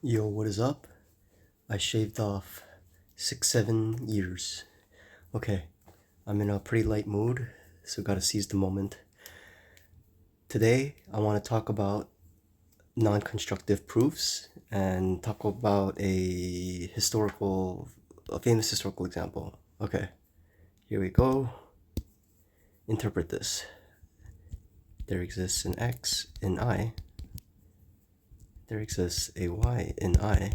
Yo, what is up? I shaved off 6-7 years. Okay, I'm in a pretty light mood, so gotta seize the moment. Today, I want to talk about non-constructive proofs and talk about a famous historical example. Okay, here we go. Interpret this. There exists an x in I. There exists a y in I,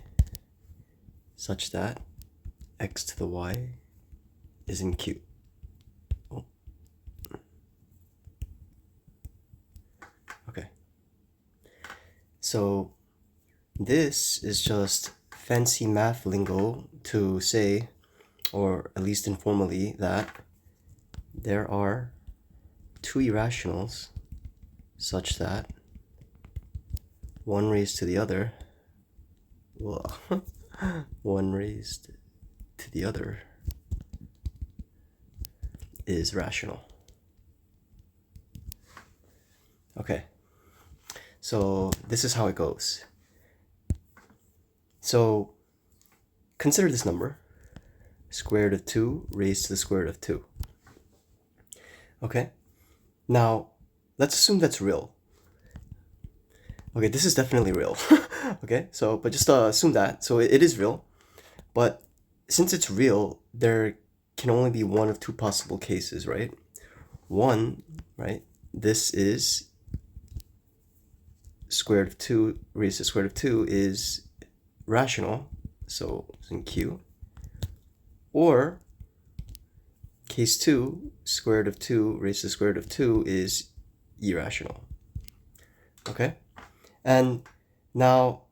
such that x to the y is in Q. Oh. Okay. So this is just fancy math lingo to say, or at least informally, that there are two irrationals such that one raised to the other, well, one raised to the other is rational. Okay, so this is how it goes. So consider this number, square root of 2 raised to the square root of 2. Okay, now let's assume that's real. Okay, this is definitely real. Okay, so but just assume that. So it is real, but since it's real, there can only be one of two possible cases, right? One, right, this is square root of 2 raised to the square root of 2 is rational, so it's in Q. Or case 2, square root of 2 raised to the square root of 2 is irrational. Okay? And now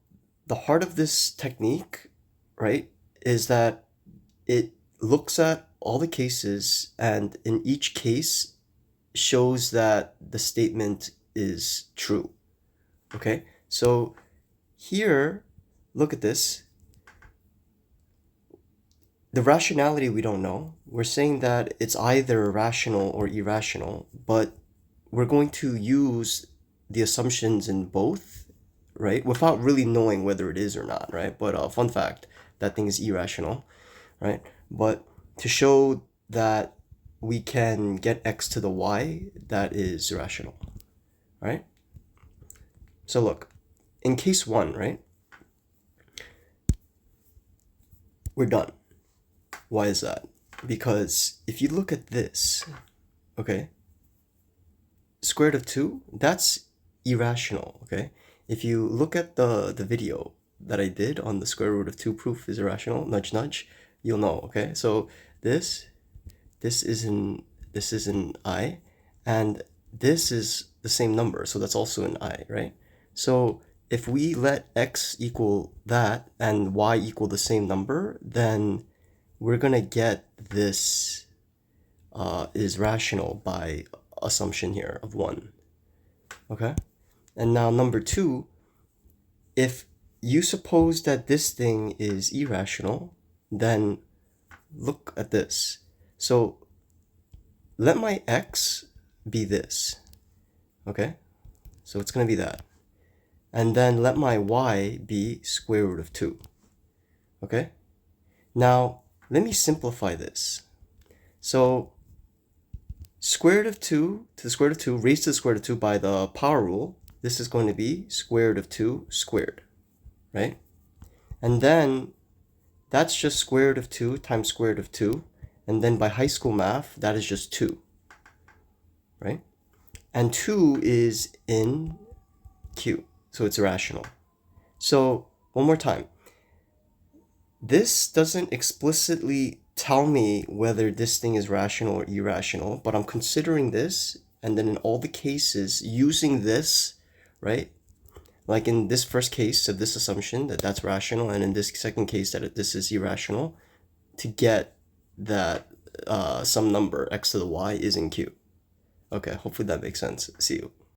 the heart of this technique, right, is that it looks at all the cases and in each case shows that the statement is true. Okay? So here, look at this. The rationality we don't know. We're saying that it's either rational or irrational, but we're going to use the assumptions in both, right? Without really knowing whether it is or not, right? But fun fact, that thing is irrational, right? But to show that we can get x to the y, that is rational, right? So look, in case 1, right? We're done. Why is that? Because if you look at this, okay, square root of 2, that's irrational, okay? If you look at the video that I did on the square root of 2 proof is irrational, nudge nudge, you'll know, okay? So this is in I, and this is the same number, so that's also in I, right? So if we let x equal that and y equal the same number, then we're gonna get this is rational by assumption here of 1. Okay? And now number 2, if you suppose that this thing is irrational, then look at this. So let my x be this. Okay? So it's going to be that. And then let my y be square root of 2. Okay? Now, let me simplify this. So square root of 2 to the square root of 2 raised to the square root of 2 by the power rule, this is going to be square root of 2 squared, right? And then that's just square root of 2 times square root of 2. And then by high school math, that is just 2, right? And 2 is in Q, so it's rational. So one more time. This doesn't explicitly tell me whether this thing is rational or irrational, but I'm considering this, and then in all the cases using this, right? Like in this first case of this assumption that that's rational, and in this second case that this is irrational, to get that some number x to the y is in Q. Okay, hopefully that makes sense. See you.